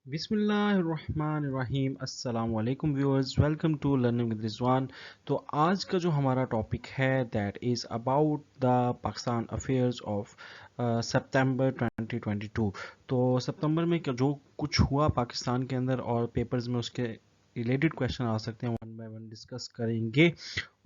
बिस्मिल्लाहिर्रहमानिर्रहीम अस्सलाम वालेकुम viewers, welcome to learning with Rizwan. तो आज का जो हमारा टॉपिक है that is about the Pakistan affairs of September 2022। तो सितंबर में जो कुछ हुआ पाकिस्तान के अंदर और पेपर्स में उसके रिलेटेड क्वेश्चन आ सकते हैं, वन बाय वन डिस्कस करेंगे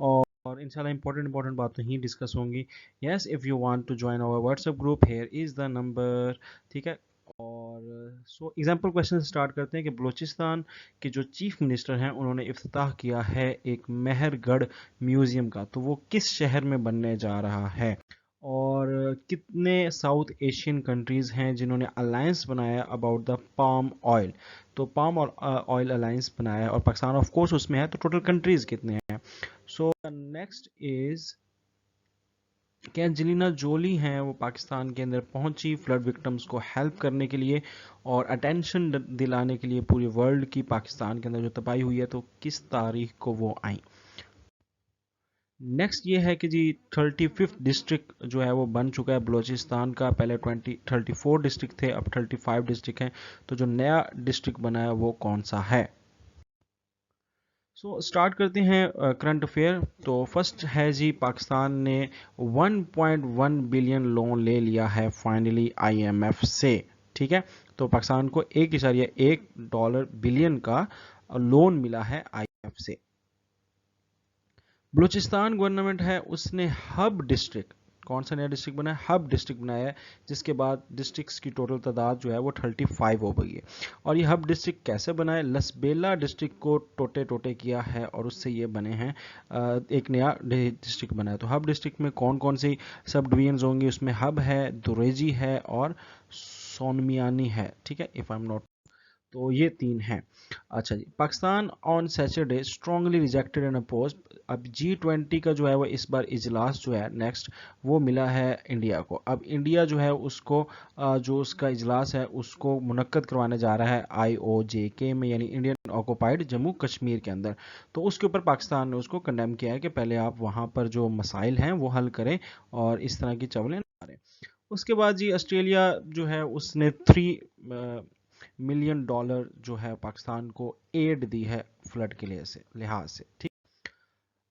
और इंशाल्लाह इंपॉर्टेंट बातें ही डिस्कस होंगी। Yes, if you want to join our WhatsApp group, here is the number. ठीक है। और सो एग्जाम्पल क्वेश्चन स्टार्ट करते हैं कि बलूचिस्तान के जो चीफ मिनिस्टर हैं उन्होंने इफ्तिताह किया है एक मेहरगढ़ म्यूजियम का, तो वो किस शहर में बनने जा रहा है और कितने साउथ एशियन कंट्रीज हैं जिन्होंने अलायंस बनाया अबाउट द पाम ऑयल। तो पाम ऑयल अलायंस बनाया है और पाकिस्तान ऑफ कोर्स उसमें है, तो टोटल कंट्रीज कितने हैं। सो नेक्स्ट इज कि एंजेलिना जोली हैं वो पाकिस्तान के अंदर पहुंची फ्लड विक्टिम्स को हेल्प करने के लिए और अटेंशन दिलाने के लिए पूरे वर्ल्ड की पाकिस्तान के अंदर जो तबाही हुई है, तो किस तारीख को वो आई। नेक्स्ट ये है कि जी 35th डिस्ट्रिक्ट जो है वो बन चुका है बलूचिस्तान का। पहले 34 डिस्ट्रिक्ट थे, अब 35 डिस्ट्रिक्ट हैं। तो जो नया डिस्ट्रिक्ट बना है वो कौन सा है। स्टार्ट करते हैं करंट अफेयर। तो फर्स्ट है जी, पाकिस्तान ने 1.1 बिलियन लोन ले लिया है फाइनली आईएमएफ से। ठीक है। तो पाकिस्तान को $1.1 बिलियन का लोन मिला है आईएमएफ से। बलूचिस्तान गवर्नमेंट है उसने हब डिस्ट्रिक्ट, कौन सा नया डिस्ट्रिक्ट बना है, हब डिस्ट्रिक्ट बनाया है, जिसके बाद डिस्ट्रिक्ट्स की टोटल तादाद जो है वो 35 हो गई है। और ये हब डिस्ट्रिक्ट कैसे बना है, लसबेला डिस्ट्रिक्ट को टोटे टोटे किया है और उससे ये बने हैं एक नया डिस्ट्रिक्ट बना है। तो हब डिस्ट्रिक्ट में कौन कौन सी सब डिवीजन होंगी, उसमें हब है, दुरेजी है और सोनमियानी है। ठीक है, इफ आई एम नॉट, तो ये तीन हैं। अच्छा जी, Pakistan on Saturday strongly rejected and oppose. अब G20 का जो है वो इस बार इजलास जो है नेक्स्ट वो मिला है इंडिया को। अब इंडिया जो है उसको जो उसका इजलास है उसको मुनक्कद करवाने जा रहा है IOJK में, यानी इंडियन ऑक्युपाइड जम्मू कश्मीर के अंदर। तो उसके ऊपर पाकिस्तान ने उसको कंडेम किया है कि पहले आप वहाँ पर जो मसाइल हैं वो हल करें और इस तरह की चवलें ना मारें। उसके बाद जी ऑस्ट्रेलिया जो है उसने $3 मिलियन जो है पाकिस्तान को एड दी है फ्लड के लिहाज से। ठीक।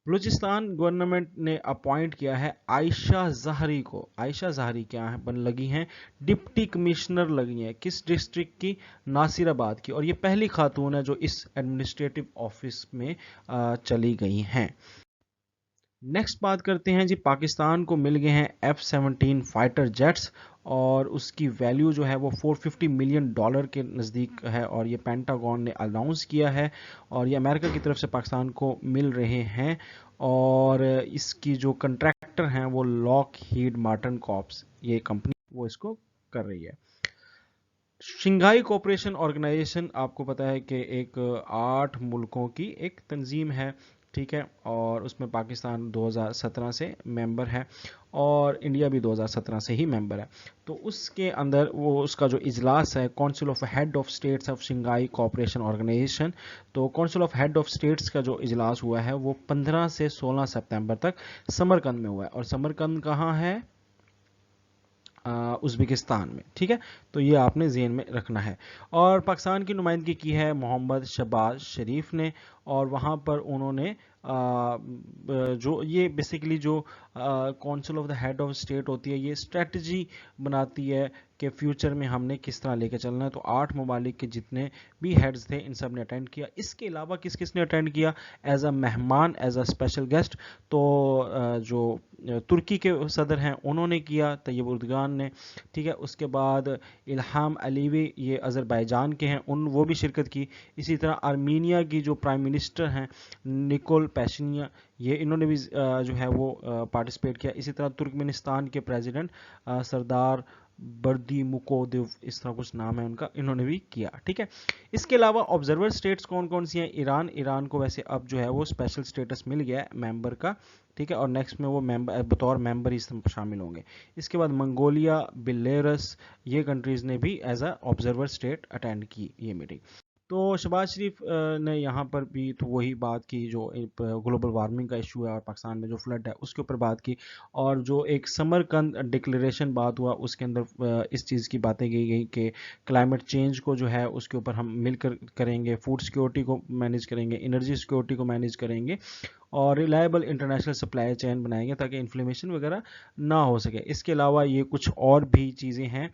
बलूचिस्तान गवर्नमेंट ने अपॉइंट किया है आयशा जहरी को। आयशा जहरी क्या है बन लगी हैं, डिप्टी कमिश्नर लगी हैं, किस डिस्ट्रिक्ट की, नासिराबाद की। और ये पहली खातून है जो इस एडमिनिस्ट्रेटिव ऑफिस में चली गई हैं। नेक्स्ट बात करते हैं जी, पाकिस्तान को मिल गए हैं F-17 फाइटर जेट्स और उसकी वैल्यू जो है वो $450 मिलियन के नज़दीक है और ये पेंटागन ने अनाउंस किया है और ये अमेरिका की तरफ से पाकिस्तान को मिल रहे हैं और इसकी जो कंट्रैक्टर हैं वो लॉक हीड मार्टिन कॉर्प्स, ये कंपनी वो इसको कर रही है। शंघाई कोऑपरेशन ऑर्गेनाइजेशन आपको पता है कि एक 8 मुल्कों की एक तंजीम है। ठीक है, और उसमें पाकिस्तान 2017 से मेंबर है और इंडिया भी 2017 से ही मेंबर है। तो उसके अंदर वो उसका जो इजलास है council of head of states of Shanghai cooperation organisation, तो council of head of states का जो इजलास हुआ है वो 15 से 16 सितंबर तक समरकंद में हुआ है। और समरकंद कहाँ है, उज़्बेकिस्तान में। ठीक है, तो ये आपने ज़हन में रखना है। और पाकिस्तान की नुमाइंदगी की है मोहम्मद शहबाज शरीफ ने और वहाँ पर उन्होंने जो ये बेसिकली जो council of the head of state होती है, ये स्ट्रेटजी बनाती है कि फ्यूचर में हमने किस तरह लेके चलना है। तो 8 ममालिक के जितने भी हेड्स थे इन सब ने अटेंड किया। इसके अलावा किस किस ने अटेंड किया एज अ मेहमान, एज अ स्पेशल गेस्ट, तो जो तुर्की के सदर हैं उन्होंने किया, तैयब उर्दगान ने। ठीक है, उसके बाद इल्हाम अलीवी ये अज़रबैजान के हैं, वो भी शिरकत की। इसी तरह आर्मीनिया की जो प्राइम मिनिस्टर हैं निकोल पैशिनिया, ये इन्होंने भी जो है वो पार्टिसिपेट किया। इसी तरह तुर्कमेनिस्तान के प्रेसिडेंट सरदार बर्दी मुकोदिव, इस तरह कुछ नाम है उनका, इन्होंने भी किया। ठीक है, इसके अलावा ऑब्जर्वर स्टेट्स कौन कौन सी हैं, ईरान को वैसे अब जो है वो स्पेशल स्टेटस मिल गया है मेंबर का। ठीक है, और नेक्स्ट में वो मेंबर बतौर मेंबर ही शामिल होंगे। इसके बाद मंगोलिया, बेलारूस, ये कंट्रीज ने भी as a observer state attend की ये मीटिंग। تو شہباز شریف نے یہاں پر بھی تو وہی بات کی جو گلوبل وارمنگ کا ایشو ہے اور پاکستان میں جو فلڈ ہے اس کے اوپر بات کی، اور جو ایک سمر کند ڈکلیریشن بات ہوا اس کے اندر اس چیز کی باتیں کی گئی کہ کلائمیٹ چینج کو جو ہے اس کے اوپر ہم مل کر کریں گے، فوڈ سیکورٹی کو مینیج کریں گے، انرجی سیکورٹی کو مینیج کریں گے، اور ریلائبل انٹرنیشنل سپلائی چین بنائیں گے تاکہ انفلیمیشن وغیرہ نہ ہو سکے۔ اس کے علاوہ یہ کچھ اور بھی چیزیں ہیں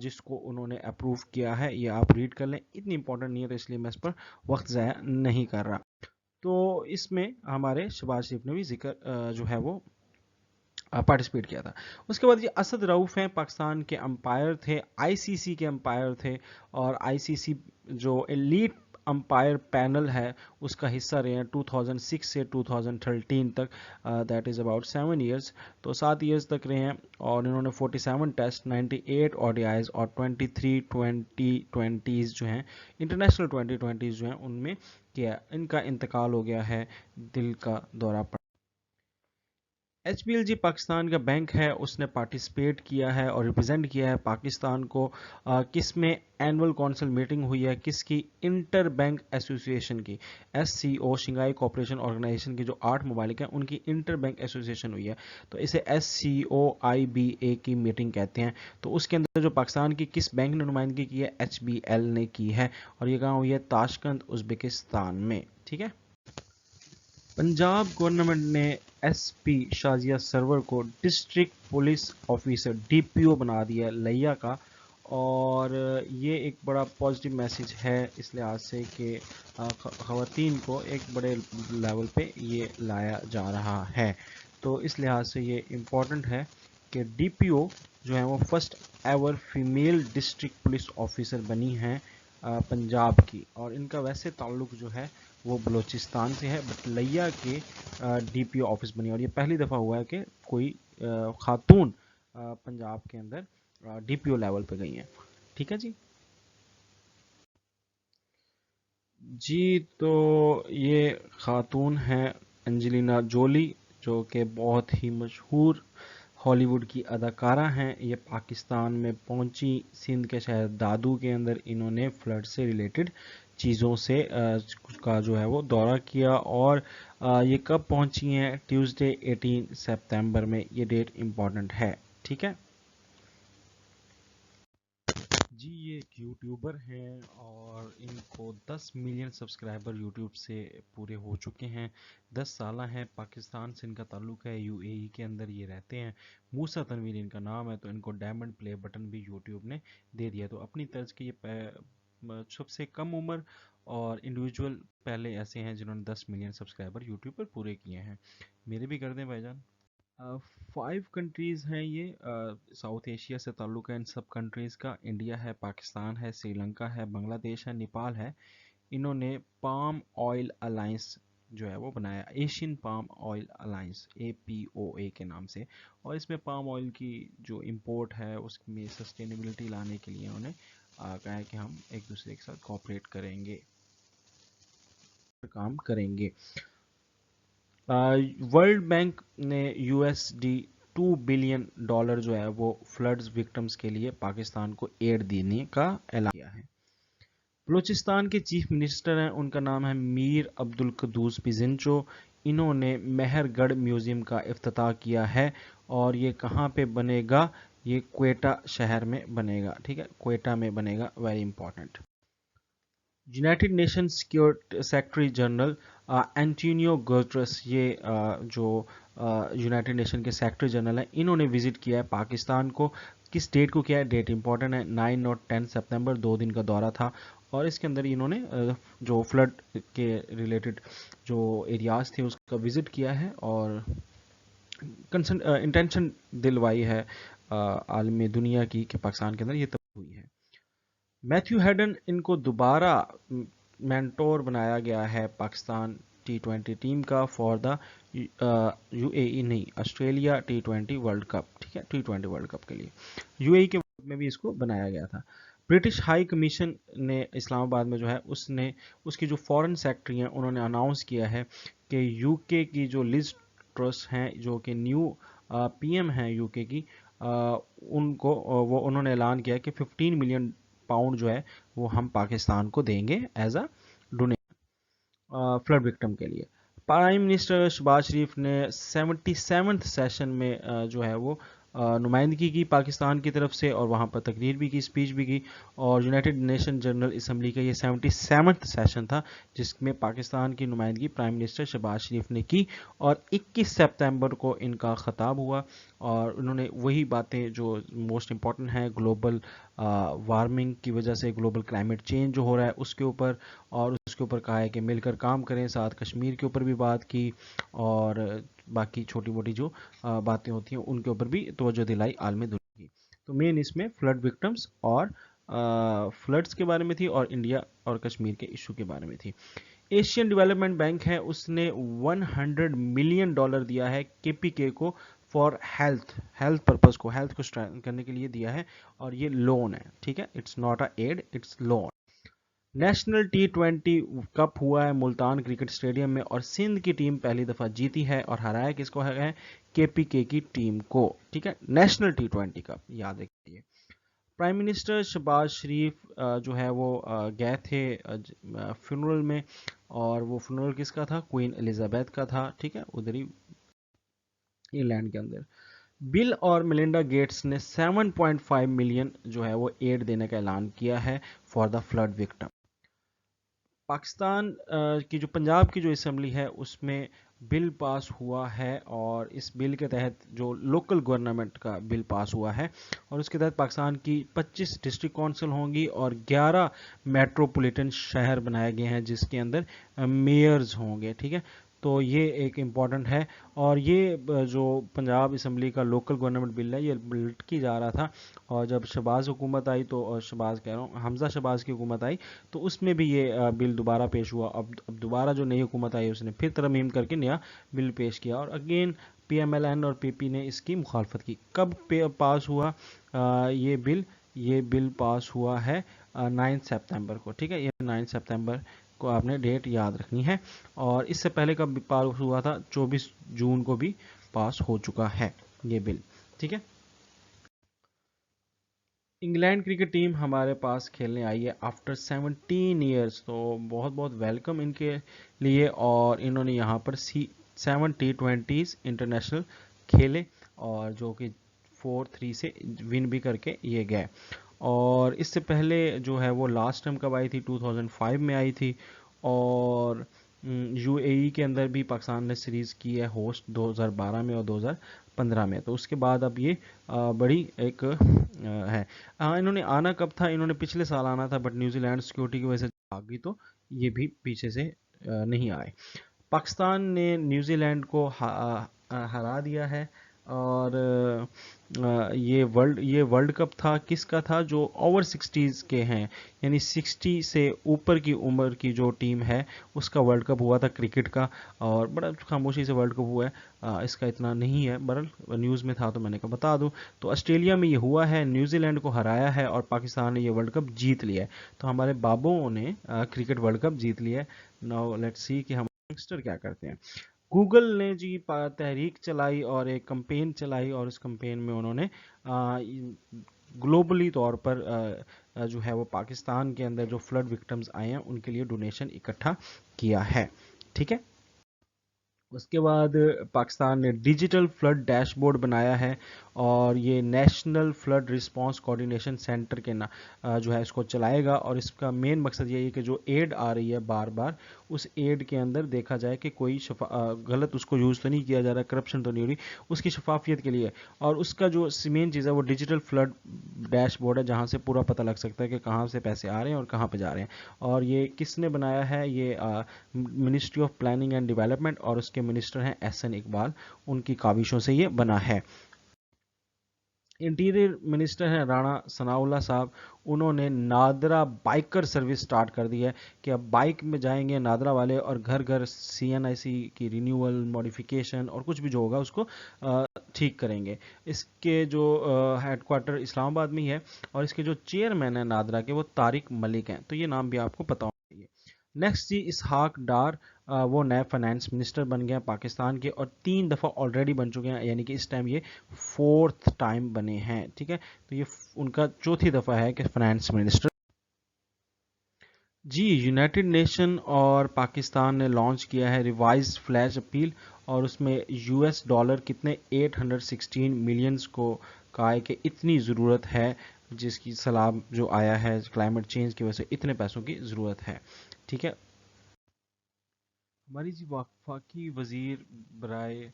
جس کو انہوں نے اپروو کیا ہے، یہ آپ ریڈ کر لیں، اتنی امپورٹنٹ نہیں ہے تو اس لیے میں اس پر وقت ضائع نہیں کر رہا۔ تو اس میں ہمارے شہباز شریف نے بھی ذکر جو ہے وہ پارٹیسپیٹ کیا تھا۔ اس کے بعد یہ اسد رؤف ہیں، پاکستان کے امپائر تھے، آئی سی سی کے امپائر تھے، اور آئی سی سی جو ایلیٹ امپائر پینل ہے اس کا حصہ رہے ہیں 2006 سے 2013 تک، دیٹ از اباؤٹ 7 ایئرس، تو 7 ایئرس تک رہے ہیں، اور انہوں نے 47 ٹیسٹ، 98 او ڈی آئیز اور 23 2020s جو ہیں انٹرنیشنل 2020s جو ہیں ان میں کیا۔ ان کا انتقال ہو گیا ہے دل کا دورہ پڑ۔ ایچ بی ایل جی پاکستان کا بینک ہے، اس نے پارٹیسپیٹ کیا ہے اور ریپرزینٹ کیا ہے پاکستان کو، کس میں اینول کونسل میٹنگ ہوئی ہے، کس کی، انٹر بینک ایسوسی ایشن کی، ایس سی او شنگھائی کوآپریشن آرگنائزیشن کی جو 8 ممالک ہیں ان کی انٹر بینک ایسوسی ایشن ہوئی ہے، تو اسے S C O I be اے کی میٹنگ کہتے ہیں۔ تو اس کے اندر جو پاکستان کی کس بینک نے نمائندگی کی ہے، ایچ بی ایل نے کی ہے، اور یہ کہاں ہوئی ہے، تاشقند ازبکستان میں، ٹھیک ہے۔ پنجاب گورنمنٹ نے ایس پی شازیہ سرور کو district police officer D P O بنا دیا لیا کا، اور یہ ایک بڑا پازیٹیو میسیج ہے اس لحاظ سے کہ خواتین کو ایک بڑے لیول پہ یہ لایا جا رہا ہے، تو اس لحاظ سے یہ امپورٹنٹ ہے کہ ڈی پی او جو ہے وہ first ever female district police officer بنی ہیں پنجاب کی، اور ان کا ویسے تعلق جو ہے وہ بلوچستان سے ہے، بٹ لیا کے ڈی پی او آفس بنی، اور یہ پہلی دفعہ ہوا ہے کہ کوئی خاتون پنجاب کے اندر ڈی پی او لیول پہ گئی ہیں، ٹھیک ہے جی۔ جی تو یہ خاتون ہیں انجلینا جولی، جو کہ بہت ہی مشہور ہالی ووڈ کی اداکارہ ہیں، یہ پاکستان میں پہنچی سندھ کے شہر دادو کے اندر، انہوں نے فلڈ سے ریلیٹڈ چیزوں سے کا جو ہے وہ دورہ کیا، اور یہ کب پہنچی ہیں، ٹیوزڈے 18 سپتمبر میں، یہ ڈیٹ امپورٹنٹ ہے، ٹھیک ہے۔ جی یہ ایک یوٹیوبر ہیں اور ان کو 10 ملین سبسکرائبر یوٹیوب سے پورے ہو چکے ہیں، 10 سالہ ہیں، پاکستان سے ان کا تعلق ہے، یو اے ای کے اندر یہ رہتے ہیں، موسیٰ تنویر ان کا نام ہے، تو ان کو ڈائمنڈ پلے بٹن بھی یوٹیوب نے دے دیا، تو اپنی طرز کے یہ سب سے کم عمر اور انڈیویجول پہلے ایسے ہیں جنہوں نے 10 ملین سبسکرائبر یوٹیوب پر پورے کیے ہیں۔ میرے بھی کر دیں بھائی جان۔ 5 کنٹریز ہیں یہ، ساؤتھ ایشیا سے تعلق ہے ان سب کنٹریز کا، انڈیا ہے، پاکستان ہے، سری لنکا ہے، بنگلہ دیش ہے، نیپال ہے۔ انہوں نے پام آئل الائنس جو ہے وہ بنایا، Asian palm oil alliance, APOA کے نام سے، اور اس میں پام آئل کی جو امپورٹ ہے اس میں سسٹینیبلٹی لانے کے لیے انہوں نے کہا ہے کہ ہم ایک دوسرے کے ساتھ کوآپریٹ کریں گے، کام کریں گے۔ ورلڈ بینک نے $2 بلین جو ہے وہ فلڈز وکٹمز کے لیے پاکستان کو ایڈ دینے کا اعلان کیا ہے۔ بلوچستان کے چیف منسٹر ہیں، ان کا نام ہے میر عبدالقدوس پزنچو، انہوں نے مہر گڑھ میوزیم کا افتتاح کیا ہے، اور یہ کہاں پہ بنے گا، یہ کوئٹہ شہر میں بنے گا، ٹھیک ہے، کوئٹہ میں بنے گا، very important. United nation secretary general Antonio Guterres, یہ جو یونائٹڈ نیشن کے سیکرٹری جنرل ہیں، انہوں نے وزٹ کیا ہے پاکستان کو، کس ڈیٹ کو کیا ہے، ڈیٹ امپورٹنٹ ہے، 9 اور 10 سپتمبر، 2 دن کا دورہ تھا، اور اس کے اندر انہوں نے جو فلڈ کے ریلیٹڈ جو ایریاز تھے اس کا وزٹ کیا ہے، اور انٹینشن دلوائی ہے عالم دنیا کی کہ پاکستان کے اندر یہ تبدیلی ہوئی ہے۔ میتھیو ہیڈن ان کو دوبارہ مینٹور بنایا گیا ہے پاکستان T20 ٹیم کا فار دا یو اے ای نہیں، آسٹریلیا T20 ورلڈ کپ، ٹھیک ہے، T20 ورلڈ کپ کے لیے یو اے ای کے میں بھی اس کو بنایا گیا تھا۔ برٹش ہائی کمیشن نے اسلام آباد میں جو ہے اس کی جو فورن سیکرٹری ہیں انہوں نے اناؤنس کیا ہے کہ یو کے کی جو لز ٹرس ہیں، جو کہ نیو پی ایم ہیں یو کے کی، ان کو وہ انہوں نے اعلان کیا کہ $15 ملین पाउंड जो है वो हम पाकिस्तान को देंगे as a donation flood victim के लिए। प्राइम मिनिस्टर शहबाज शरीफ ने 77th सेशन में जो है वो नुमाइंदगी की पाकिस्तान की तरफ से, और वहाँ पर तकरीर भी की, स्पीच भी की, और यूनाइटेड नेशन जनरल असम्बली का ये 77th सेशन था जिसमें पाकिस्तान की नुमाइंदगी प्राइम मिनिस्टर शहबाज शरीफ ने की, और 21 सितंबर को इनका खिताब हुआ, और उन्होंने वही बातें जो मोस्ट इम्पॉर्टेंट हैं ग्लोबल वार्मिंग की वजह से, ग्लोबल क्लाइमेट चेंज जो हो रहा है उसके ऊपर, और उसके ऊपर कहा है कि मिलकर काम करें, साथ कश्मीर के ऊपर भी बात की, और बाकी छोटी मोटी जो बातें होती हैं उनके ऊपर भी तवज्जो दिलाई आलमी दुनिया की। तो मेन इसमें फ्लड विक्टिम्स और फ्लड्स के बारे में थी, और इंडिया और कश्मीर के इशू के बारे में थी। एशियन डेवलपमेंट बैंक है उसने $100 मिलियन दिया है केपीके को फॉर हेल्थ पर्पस को, हेल्थ को स्ट्रेंथन करने के लिए दिया है, और ये लोन है, ठीक है, it's not a aid, it's loan. National T20 cup हुआ है मुल्तान क्रिकेट स्टेडियम में, और सिंध की टीम पहली दफा जीती है, और हराया किसको है? केपीके की टीम को, ठीक है, नेशनल T20 कप याद रखिए। प्राइम मिनिस्टर शहबाज शरीफ जो है वो गए थे फ्यूनरल में, और वो फ्यूनरल किसका था? क्वीन एलिजाबेथ का था, ठीक है, उधर ही इंग्लैंड के अंदर। बिल और मेलिंडा गेट्स ने 7.5 मिलियन जो है वो एड देने का ऐलान किया है for the flood victim. Pakistan की जो पंजाब की जो असम्बली है उसमें बिल पास हुआ है, और इस बिल के तहत जो लोकल गवर्नमेंट का बिल पास हुआ है, और उसके तहत पाकिस्तान की 25 डिस्ट्रिक्ट काउंसिल होंगी और 11 मेट्रोपॉलिटन शहर बनाए गए हैं जिसके अंदर मेयर्स होंगे, ठीक है। तो ये एक इम्पॉर्टेंट है, और ये जो पंजाब असम्बली का लोकल गवर्नमेंट बिल है ये लटकी जा रहा था, और जब शहबाज हुकूमत आई तो, और शहबाज कह रहा हूँ हमजा शहबाज की हुकूमत आई तो उसमें भी ये बिल दोबारा पेश हुआ। अब दोबारा जो नई हुकूमत आई उसने फिर तरमीम करके नया बिल पेश किया, और अगेन PMLN और PP ने इसकी मुखालफत की। कब पास हुआ ये बिल पास हुआ है 9 सितंबर को, ठीक है, ये 9 सितंबर को आपने डेट याद रखनी है, और इससे पहले कब पास हुआ था? 24 जून को भी पास हो चुका है ये बिल, ठीक है। इंग्लैंड क्रिकेट टीम हमारे पास खेलने आई है आफ्टर 17 ईयर्स, तो बहुत बहुत वेलकम इनके लिए, और इन्होंने यहाँ पर 7 T20s इंटरनेशनल खेले, और जो कि 4-3 से विन भी करके ये गए। और इससे पहले जो है वो लास्ट टाइम कब आई थी? 2005 में आई थी, और UAE के अंदर भी पाकिस्तान ने सीरीज़ की है होस्ट 2012 में और 2015 में। तो उसके बाद अब ये बड़ी एक है। इन्होंने आना कब था? इन्होंने पिछले साल आना था, बट न्यूजीलैंड सिक्योरिटी की वजह से भाग गई, तो ये भी पीछे से नहीं आए। पाकिस्तान ने न्यूजीलैंड को हरा दिया है, और ये वर्ल्ड कप था किसका था? जो ओवर 60s के हैं, यानी 60 से ऊपर की उम्र की जो टीम है उसका वर्ल्ड कप हुआ था क्रिकेट का, और बड़ा खामोशी से वर्ल्ड कप हुआ है, इसका इतना नहीं है, बहरहाल न्यूज़ में था तो मैंने कहा बता दूं। तो ऑस्ट्रेलिया में ये हुआ है, न्यूजीलैंड को हराया है, और पाकिस्तान ने ये वर्ल्ड कप जीत लिया है। तो हमारे बाबुओं ने क्रिकेट वर्ल्ड कप जीत लिया है। नाउ लेट्स सी कि हम यंगस्टर क्या करते हैं। गूगल ने जी तहरीक चलाई और एक कंपेन चलाई, और इस कंपेन में उन्होंने ग्लोबली तौर पर जो है वो पाकिस्तान के अंदर जो फ्लड विक्टिम्स आए हैं उनके लिए डोनेशन इकट्ठा किया है, ठीक है। उसके बाद पाकिस्तान ने डिजिटल फ्लड डैशबोर्ड बनाया है, और ये national flood response coordination centre के जो है इसको चलाएगा, और इसका मेन मकसद ये है कि जो एड आ रही है बार बार उस एड के अंदर देखा जाए कि कोई गलत उसको यूज़ तो नहीं किया जा रहा, करप्शन तो नहीं हो रही, उसकी शफाफियत के लिए। और उसका जो मेन चीज़ है वो डिजिटल फ्लड डैशबोर्ड है, जहाँ से पूरा पता लग सकता है कि कहाँ से पैसे आ रहे हैं और कहाँ पे जा रहे हैं। और ये किसने बनाया है? ये ministry of planning and development, और उसके मिनिस्टर हैं SN इकबाल, उनकी काविशों से ये बना है। इंटीरियर मिनिस्टर हैं राणा सनाउल्लाह साहब, उन्होंने नादरा बाइकर सर्विस स्टार्ट कर दी है कि अब बाइक में जाएंगे नादरा वाले, और घर घर CNIC की रिन्यूअल, मॉडिफिकेशन और कुछ भी जो होगा उसको ठीक करेंगे। इसके जो हेडक्वार्टर इस्लामाबाद में ही है, और इसके जो चेयरमैन हैं नादरा के वो तारिक मलिक हैं, तो ये नाम भी आपको पता होना चाहिए। नेक्स्ट जी इसहाक डार, वो नए फाइनेंस मिनिस्टर बन गए पाकिस्तान के, और 3 दफ़ा ऑलरेडी बन चुके हैं, यानी कि इस टाइम ये 4th टाइम बने हैं, ठीक है। तो ये उनका चौथी दफ़ा है कि फाइनेंस मिनिस्टर जी, यूनाइटेड नेशन और पाकिस्तान ने लॉन्च किया है रिवाइज्ड फ्लैश अपील, और उसमें यूएस डॉलर कितने 816 मिलियंस को कहा है कि इतनी ज़रूरत है, जिसकी सलाब जो आया है क्लाइमेट चेंज की वजह से, इतने पैसों की ज़रूरत है। ठीक है, हमारी जी वफाकी वजीर बराए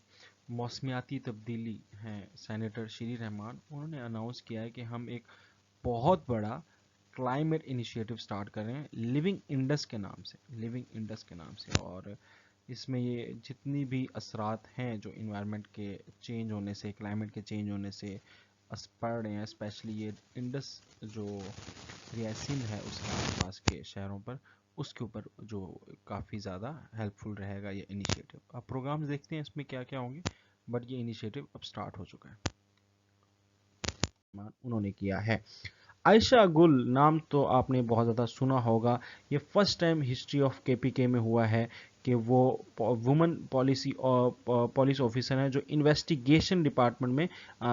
मौसमियाती तब्दीली हैं सेनेटर श्री रहमान, उन्होंने अनाउंस किया है कि हम एक बहुत बड़ा क्लाइमेट इनिशिएटिव स्टार्ट कर रहे हैं लिविंग इंडस के नाम से, लिविंग इंडस के नाम से। और इसमें ये जितनी भी असरात हैं जो इन्वायरमेंट के चेंज होने से, क्लाइमेट के चेंज होने से पड़ रहे हैं, स्पेशली ये इंडस जो रियासिन है उसके आसपास के शहरों पर, उसके ऊपर जो काफ़ी ज़्यादा हेल्पफुल रहेगा ये इनिशिएटिव। अब प्रोग्राम्स देखते हैं इसमें क्या क्या होंगे, बट ये इनिशिएटिव अब स्टार्ट हो चुका है, उन्होंने किया है। आयशा गुल नाम तो आपने बहुत ज़्यादा सुना होगा। ये first time history of KPK में हुआ है कि वो वुमेन पुलिस ऑफिसर हैं जो इन्वेस्टिगेशन डिपार्टमेंट में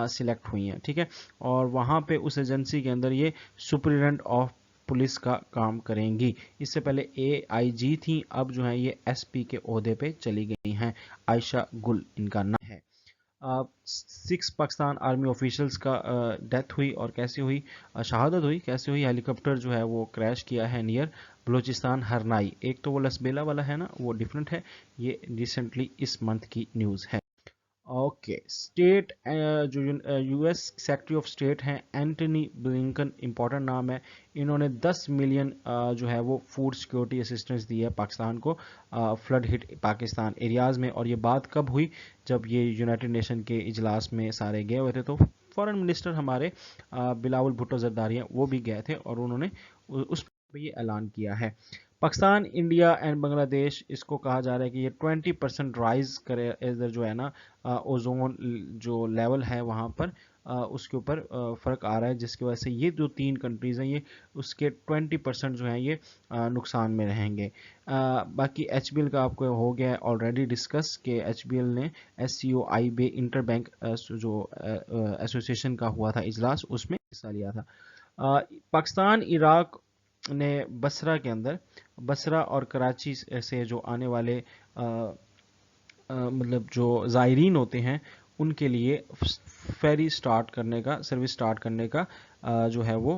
सिलेक्ट हुई हैं। ठीक है, और वहाँ पे उस एजेंसी के अंदर ये सुपरिटेंडेंट ऑफ पुलिस का काम करेंगी। इससे पहले एआईजी थी, अब जो है ये एसपी के ओहदे पे चली गई हैं। आयशा गुल इनका नाम है। 6 पाकिस्तान आर्मी ऑफिशियल्स का डेथ हुई, और कैसे हुई, शहादत हुई, कैसे हुई, हेलीकॉप्टर जो है वो क्रैश किया है नियर बलूचिस्तान हरनाई। एक तो वो लसबेला वाला है ना, वो डिफरेंट है, ये रिसेंटली इस मंथ की न्यूज़ है। ओके, स्टेट जो यूएस सेक्रेटरी ऑफ स्टेट हैं एंटनी ब्लिंकन, इंपॉर्टेंट नाम है, इन्होंने 10 मिलियन जो है वो फूड सिक्योरिटी असिस्टेंस दी है पाकिस्तान को फ्लड हिट पाकिस्तान एरियाज में। और ये बात कब हुई, जब ये यूनाइटेड नेशन के इजलास में सारे गए हुए थे, तो फॉरेन मिनिस्टर हमारे बिलावल भुट्टो जरदारी हैं, वो भी गए थे, और उन्होंने उस पर ये ऐलान किया है। पाकिस्तान, इंडिया एंड बांग्लादेश, इसको कहा जा रहा है कि ये 20% राइज करे, इधर जो है ना ओजोन जो लेवल है वहाँ पर उसके ऊपर फ़र्क आ रहा है, जिसकी वजह से ये जो 3 कंट्रीज़ हैं ये उसके 20% जो हैं ये नुकसान में रहेंगे। बाकी HBL का आपको हो गया ऑलरेडी डिस्कस कि HBL ने SCOI बे इंटर बैंक जो एसोसिएशन का हुआ था इजलास, उसमें हिस्सा लिया था। पाकिस्तान इराक ने बसरा के अंदर, बसरा और कराची से जो आने वाले मतलब जो ज़ायरीन होते हैं उनके लिए फेरी स्टार्ट करने का, सर्विस स्टार्ट करने का जो है वो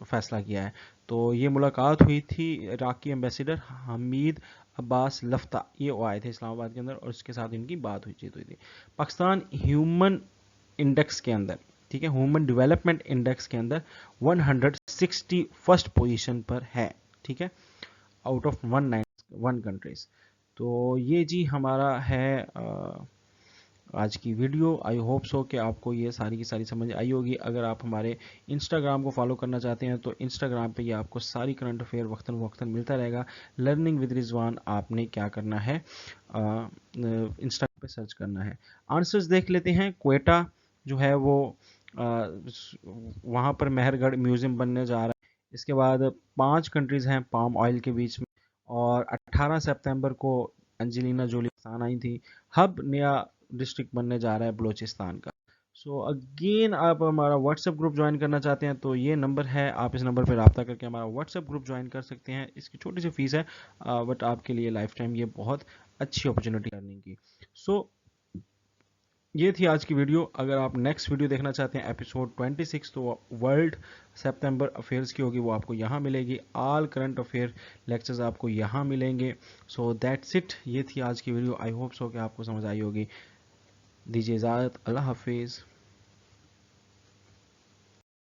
फैसला किया है। तो ये मुलाकात हुई थी इराकी एम्बेसडर हमीद अब्बास लफ्ता, ये वो आए थे इस्लामाबाद के अंदर, और उसके साथ इनकी बात हुई थी। पाकिस्तान ह्यूमन इंडेक्स के अंदर, ठीक है, ह्यूमन डेवलपमेंट इंडेक्स के अंदर 161st पोजीशन पर है। ठीक है, आउट ऑफ 191 कंट्रीज। तो ये जी हमारा है आज की वीडियो। आई होप सो कि आपको ये सारी की सारी समझ आई होगी। अगर आप हमारे इंस्टाग्राम को फॉलो करना चाहते हैं तो इंस्टाग्राम पे ये आपको सारी करंट अफेयर वक्तन वक्तन मिलता रहेगा। लर्निंग विद रिजवान आपने क्या करना है, इंस्टाग्राम पे सर्च करना है। आंसर्स देख लेते हैं। क्वेटा जो है वो वहाँ पर मेहरगढ़ म्यूजियम बनने जा रहा है। इसके बाद 5 कंट्रीज हैं पाम ऑयल के बीच में, और 18 सितंबर को एंजेलिना जोली पाकिस्तान आई थी। हब नया डिस्ट्रिक्ट बनने जा रहा है बलोचिस्तान का। सो अगेन, आप हमारा व्हाट्सएप ग्रुप ज्वाइन करना चाहते हैं तो ये नंबर है, आप इस नंबर पर रब्ता करके हमारा व्हाट्सएप ग्रुप ज्वाइन कर सकते हैं। इसकी छोटी सी फीस है, बट आपके लिए लाइफ टाइम ये बहुत अच्छी अपॉर्चुनिटी करने की। सो ये थी आज की वीडियो। अगर आप नेक्स्ट वीडियो देखना चाहते हैं एपिसोड 26, तो वर्ल्ड सितंबर अफेयर्स की होगी, वो आपको यहाँ मिलेगी। ऑल करंट अफेयर लेक्चर्स आपको यहाँ मिलेंगे। सो दैट्स इट, ये थी आज की वीडियो। आई होप सो कि आपको समझ आई होगी। दीजिए इजाज़त, अल्लाह हाफिज़।